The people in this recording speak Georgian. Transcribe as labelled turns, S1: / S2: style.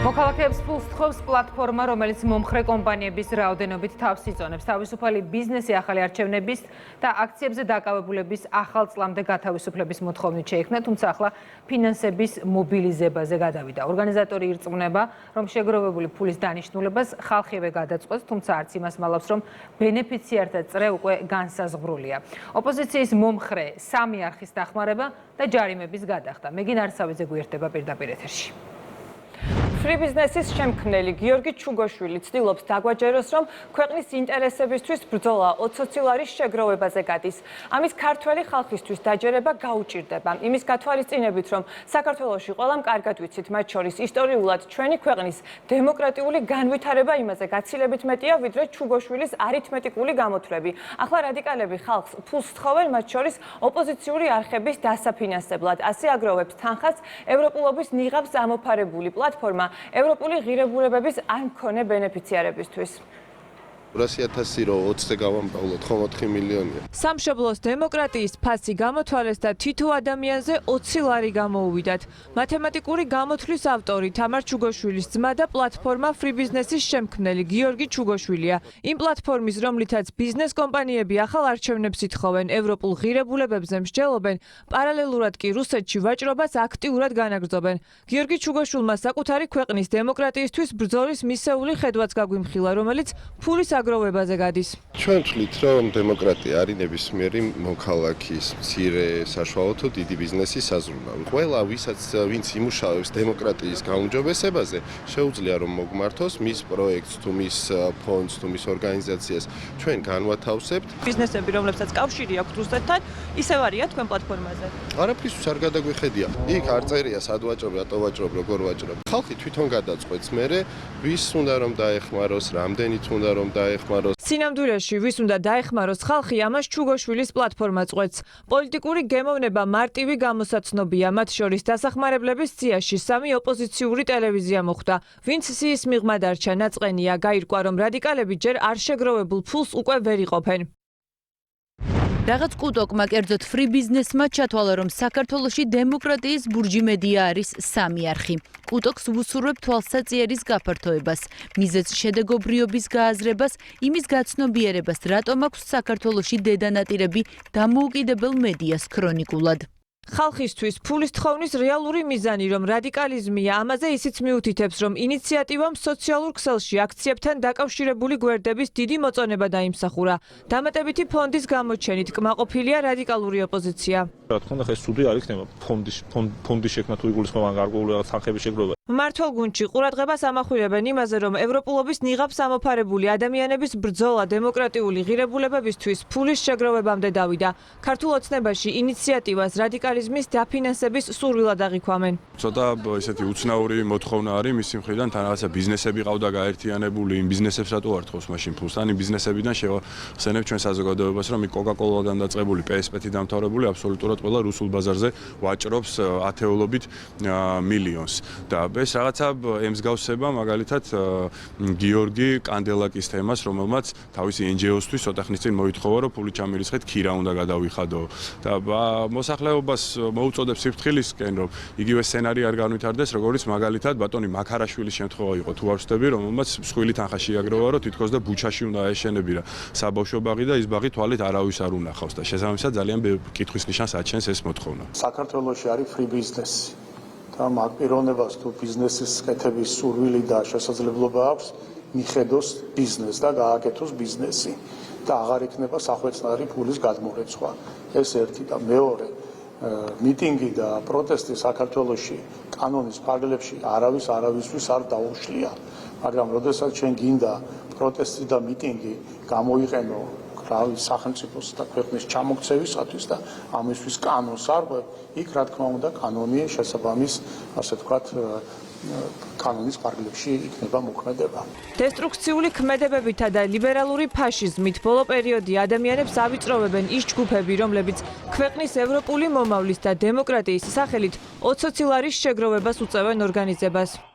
S1: მოქალაქეებს ფულს თხოვს პლატფორმა, რომელიც მომხრე კომპანიების რაოდენობით თავს იწონებს. თავისუფალი ბიზნესი ახალი არჩევნების და აქციებზე დაკავებულების ახალ წლამდე გათავისუფლების მოთხოვნით შეიქმნა, თუმცა ახლა ფინანსების მობილიზებაზე გადავიდა. ორგანიზატორი ირწმუნება, რომ შეგროვებული ფულის დანიშნულებას ხალხივე გადაწყვეტს, თუმცა არც იმას მალავს, რომ ბენეფიციართა წრე უკვე განსაზღვრულია. ოპოზიციის მომხრე სამი არხის დახმარება და ჯარიმების გადახდა. მეგინ არსავიძე გვერდება პირდაპირ ეთერში.
S2: Free Business-ის შემქმნელი გიორგი ჩუგოშვილი ცდილობს დაგვაჯეროს, რომ ქვეყნის ინტერესებისთვის ბრძოლა 20 ლარის შეგროვებაზე გადის. ამის ქართველი ხალხისთვის დაჯერება გაუჭირდება. იმის გათვალისწინებით, რომ საქართველოში ყველამ კარგად ვიცით, მათ შორის ისტორიულად ჩვენი ქვეყნის დემოკრატიული განვითარება იმაზე გაცილებით მეტია, ვიდრე ჩუგოშვილის არითმეტიკული გამოთვლები. ახლა რადიკალები ხალხს ფულს თხოვენ, მათ შორის ოპოზიციური არხების დასაფინანსებლად. ასე აგროვებს თანხას ევროპულობის ნიღაბს ამოფარებული პლატფორმა ევროპული ღირებულებების არ მქონე ბენეფიციარებისთვის.
S3: 200,000 რო 20-ზე გავამბავლოთ, ხომ 4 მილიონია.
S2: სამშობლოს დემოკრატიის ფასი გამოთვალეს და თითო ადამიანზე 20 ლარი გამოუვიდათ. მათემატიკური გამოთვლის ავტორი თამარ ჩუგოშვილის ძმა და პლატფორმა Free Business-ის შემქმნელი გიორგი ჩუგოშვილია. იმ პლატფორმის, რომლითაც ბიზნეს კომპანიები ახალ არჩევნებს ითხოვენ, ევროპულ ღირებულებებზე მსჯელობენ, პარალელურად კი რუსეთში ვაჭრობას აქტიურად განაგრძობენ. გიორგი ჩუგოშვილმა საკუთარი ქვეყნის დემოკრატიისთვის ბრძოლის მისეული ხედვაც გაგვიმხილა, რომელიც ფულის აგროვებაზე გადის.
S3: ჩვენ ვთვლით, რომ დემოკრატია არის ნებისმიერი მოქალაქის მცირე საშუალო თუ დიდი ბიზნესის საზრუნავი. ყველა ვინც იმუშავებს დემოკრატიის გაუმჯობესებაზე, შეუძლია რომ მოგმართოს მის პროექტს თუ მის ფონდს თუ მის ორგანიზაციას ჩვენ განვათავსებთ.
S2: ბიზნესები, რომლებსაც კავშირი აქვს რუსეთთან, ისევ არიან თქვენ პლატფორმაზე.
S3: არაფრისთვის არ გადაგვიხედია. იქ არ წერია სად ვაჭრობ, რატო ვაჭრობ, როგორ ვაჭრობ. ხალხი თვითონ გადაწყვეტს მერე, ვის უნდა რომ დაეხმაროს, რამდენით უნდა რომ დაეხმაროს.
S2: სინამდვილეში ვის უნდა დაეხმაროს ხალხი, ამას ჩუგოშვილის პლატფორმა წყვეტს. პოლიტიკური გემოვნება მარტივი გამოსაცნობია, მათ შორის დასახმარებლების სიაში 3 ოპოზიციური ტელევიზია მოხვდა. ვინც სიის მიღმა დარჩა, ნაწყენია, გაირკვა, რომ რადიკალები ჯერ არ შეგროვებულ ფულს უკვე ვერ იყოფენ.
S4: რაღაც კუტოკმა კერძოდ Free Business-მა ჩათვალა, რომ საქართველოში დემოკრატიის ბურჯი მედია არის 3 არხი. კუტოკს ვუსურვებ თვალსაწიერის გაფართოებას, მიზეზ შედეგობრიობის გააზრებას, იმის გაცნობიერებას, რატომ აქვს საქართველოში დედანატირები დამოუკიდებელ მედიას ქრონიკულად.
S2: ხალხისთვის ფულის თხოვნის რეალური მიზანი, რომ რადიკალიზმია, ამაზე ისიც მიუთითებს, რომ ინიციატივამ სოციალურ ქსელში აქციებთან დაკავშირებული გვერდების დიდი მოწონება დაიმსახურა. დამატებითი ფონდის გამოჩენით კმაყოფილია რადიკალური ოპოზიცია.
S5: რა თქმა უნდა, ეს ცუდი არ იქნება ფონდის შექმნა თუ იგულისხმება გარკვეული რაღაც თანხების შეგროვა.
S2: მმართველ გუნდში ყურადღებას ამახვილებენ იმაზე, რომ ევროპულობის ნიღაბს ამოფარებული ადამიანების ბრძოლა დემოკრატიული ღირებულებებისთვის ფულის შეგროვებამდე დავიდა. ქართულ ოცნებაში ინიციატივას რადიკალიზმის დაფინანსების სურვილად აღიქვამენ.
S5: ცოტა ესეთი უცნაური მოთხოვნა არის მისი მხრიდან, თან რაღაცა ბიზნესები ყავდა გაერთიანებული, იმ ბიზნესებს რატო არ თხოვს მაშინ ფულს? ან იმ ბიზნესებიდან შევახსენებ ჩვენ საზოგადოებას, რომ კოკა-კოლადან დაწყებული, PSP-ით დამთავრებული აბსოლუტურად ყველა რუსულ ბაზარზე ვაჭრობს ათეულობით მილიონს. და ეს რაღაცა ემსგავსება მაგალითად გიორგი კანდელაკის თემას, რომელმაც თავისი NGO-სთვის ცოტა ხნის წინ მოითხოვა, რომ ფული ჩამირიცხეთ, ქირა უნდა გადავიხადო. და მოსახლეობას მოუწოდებს სიფრთხილისკენ, რომ იგივე სცენარი არ განვითარდეს, როგორც მაგალითად ბატონი მაქარაშვილის შემთხვევა იყო, თუ არ ვცდები, რომელმაც მსხვილი თანხა შეაგროვა, რომ თითქოს და ბუჩაში უნდა აეშენებინა საბავშვო ბაღი და ის ბაღი თვალით არავის არ უნახავს და შესაბამისად ძალიან კითხვის ნიშანს აჩენს ეს მოთხოვნა.
S6: საქართველოში არის Free Business. და მაგ პიროვნებას თუ ბიზნესის კეთების სურვილი და შესაძლებლობა აქვს, მიხედოს ბიზნეს და გააკეთოს ბიზნესი და აღარ იქნება სახვეწნარი ფულის გადმორეცვა. ეს ერთი და მეორე მიტინგი და პროტესტი საქართველოში კანონის ფარგლებში არავისთვის არ დაუშლია. მაგრამ როდესაც ჩვენ გინდა პროტესტი და მიტინგი გამოიყენო სახელმწიფოს და ქვეყნის ჩამოქცევისათვის და ამისთვის კანონს არღვევ, იქ რა თქმა უნდა კანონი შესაბამის, ასე ვთქვათ, კანონის ფარგლებში იქნება მოქმედება.
S2: დესტრუქციული ქმედებებითა და ლიბერალური ფაშიზმით ბოლო პერიოდი ადამიანებს ავიწროვებენ ის ჯგუფები, რომლებიც ქვეყნის ევროპული მომავლის და დემოკრატიის სახელით 20 ლარის შეგროვებას უწევენ ორგანიზებას.